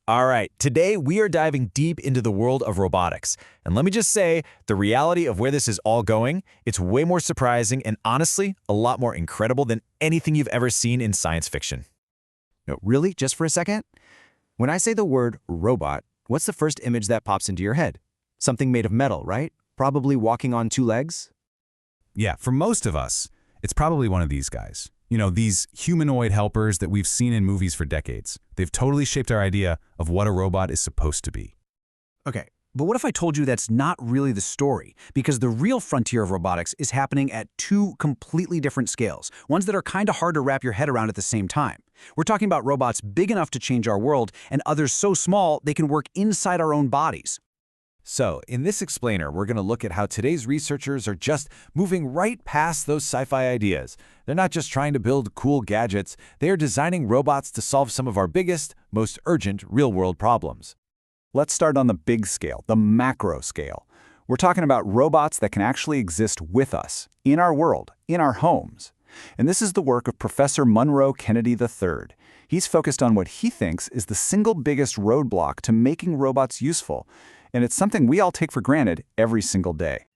All right, today we are diving deep into the world of robotics. And let me just say, the reality of where this is all going, it's way more surprising and honestly, a lot more incredible than anything you've ever seen in science fiction. No, really? Just for a second? When I say the word robot, what's the first image that pops into your head? Something made of metal, right? Probably walking on two legs? Yeah, for most of us, it's probably one of these guys. You know, these humanoid helpers that we've seen in movies for decades. They've totally shaped our idea of what a robot is supposed to be. Okay, but what if I told you that's not really the story? Because the real frontier of robotics is happening at two completely different scales, ones that are kind of hard to wrap your head around at the same time. We're talking about robots big enough to change our world and others so small they can work inside our own bodies. So, in this explainer, we're going to look at how today's researchers are just moving right past those sci-fi ideas. They're not just trying to build cool gadgets, they are designing robots to solve some of our biggest, most urgent real-world problems. Let's start on the big scale, the macro scale. We're talking about robots that can actually exist with us, in our world, in our homes. And this is the work of Professor Monroe Kennedy III. He's focused on what he thinks is the single biggest roadblock to making robots useful. And it's something we all take for granted every single day.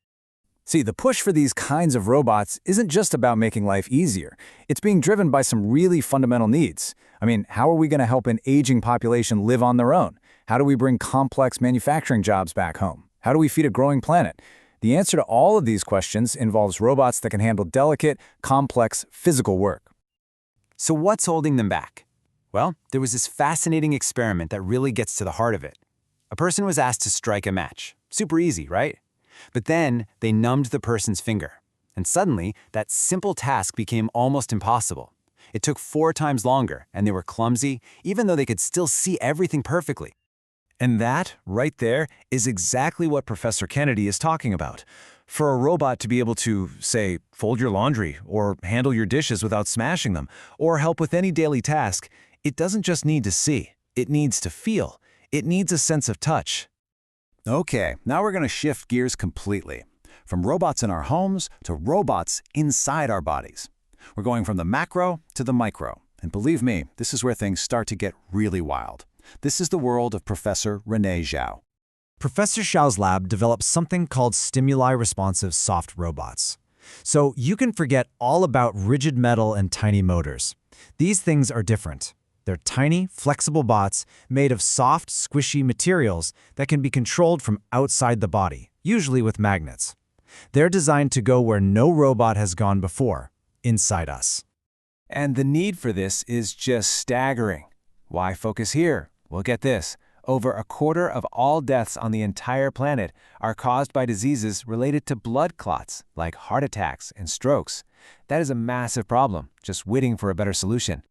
See, the push for these kinds of robots isn't just about making life easier. It's being driven by some really fundamental needs. I mean, how are we going to help an aging population live on their own? How do we bring complex manufacturing jobs back home? How do we feed a growing planet? The answer to all of these questions involves robots that can handle delicate, complex, physical work. So what's holding them back? Well, there was this fascinating experiment that really gets to the heart of it. A person was asked to strike a match. Super easy, right? But then they numbed the person's finger. And suddenly, that simple task became almost impossible. It took 4 times longer, and they were clumsy, even though they could still see everything perfectly. And that, right there, is exactly what Professor Kennedy is talking about. For a robot to be able to, say, fold your laundry, or handle your dishes without smashing them, or help with any daily task, it doesn't just need to see, it needs to feel. It needs a sense of touch. Okay, now we're going to shift gears completely. From robots in our homes to robots inside our bodies. We're going from the macro to the micro. And believe me, this is where things start to get really wild. This is the world of Professor Renee Xiao. Professor Xiao's lab developed something called stimuli-responsive soft robots. So you can forget all about rigid metal and tiny motors. These things are different. They're tiny, flexible bots made of soft, squishy materials that can be controlled from outside the body, usually with magnets. They're designed to go where no robot has gone before, inside us. And the need for this is just staggering. Why focus here? Well, get this. Over a quarter of all deaths on the entire planet are caused by diseases related to blood clots, like heart attacks and strokes. That is a massive problem, just waiting for a better solution.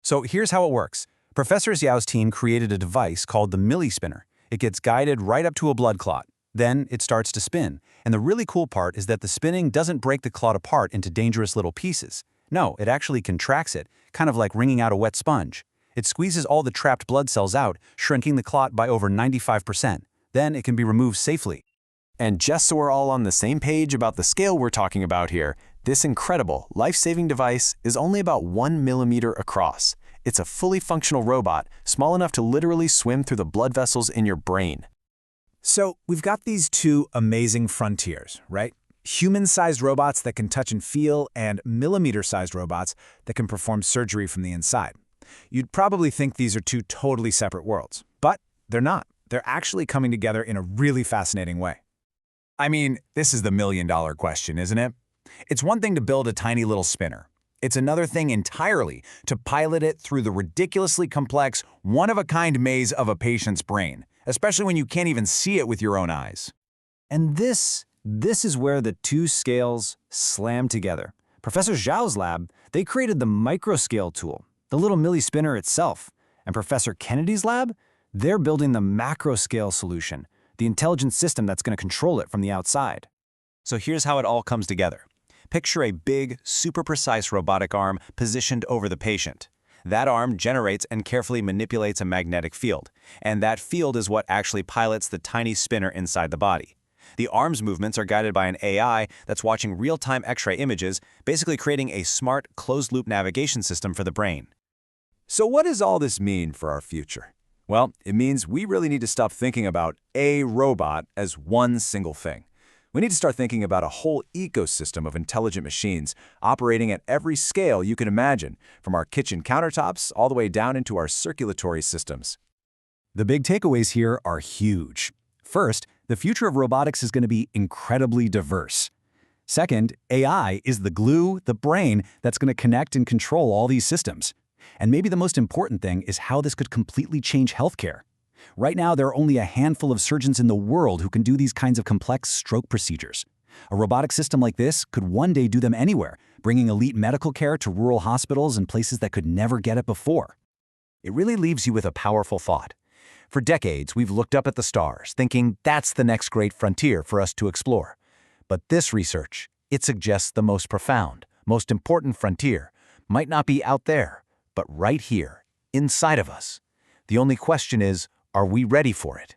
So here's how it works. Professor Xiao's team created a device called the millispinner. It gets guided right up to a blood clot. Then it starts to spin. And the really cool part is that the spinning doesn't break the clot apart into dangerous little pieces. No, it actually contracts it, kind of like wringing out a wet sponge. It squeezes all the trapped blood cells out, shrinking the clot by over 95%. Then it can be removed safely. And just so we're all on the same page about the scale we're talking about here, this incredible, life-saving device is only about 1 millimeter across. It's a fully functional robot, small enough to literally swim through the blood vessels in your brain. So we've got these two amazing frontiers, right? Human-sized robots that can touch and feel, and millimeter-sized robots that can perform surgery from the inside. You'd probably think these are two totally separate worlds, but they're not. They're actually coming together in a really fascinating way. I mean, this is the million-dollar question, isn't it? It's one thing to build a tiny little spinner. It's another thing entirely to pilot it through the ridiculously complex, one-of-a-kind maze of a patient's brain, especially when you can't even see it with your own eyes. And this is where the two scales slam together. Professor Xiao's lab, they created the microscale tool, the little millispinner itself. And Professor Kennedy's lab, they're building the macroscale solution, the intelligent system that's going to control it from the outside. So here's how it all comes together. Picture a big, super precise robotic arm positioned over the patient. That arm generates and carefully manipulates a magnetic field, and that field is what actually pilots the tiny spinner inside the body. The arm's movements are guided by an AI that's watching real-time X-ray images, basically creating a smart, closed-loop navigation system for the brain. So what does all this mean for our future? Well, it means we really need to stop thinking about a robot as one single thing. We need to start thinking about a whole ecosystem of intelligent machines operating at every scale you can imagine, from our kitchen countertops all the way down into our circulatory systems. The big takeaways here are huge. First, the future of robotics is going to be incredibly diverse. Second, AI is the glue, the brain, that's going to connect and control all these systems. And maybe the most important thing is how this could completely change healthcare. Right now, there are only a handful of surgeons in the world who can do these kinds of complex stroke procedures. A robotic system like this could one day do them anywhere, bringing elite medical care to rural hospitals and places that could never get it before. It really leaves you with a powerful thought. For decades, we've looked up at the stars, thinking that's the next great frontier for us to explore. But this research, it suggests the most profound, most important frontier might not be out there, but right here, inside of us. The only question is, are we ready for it?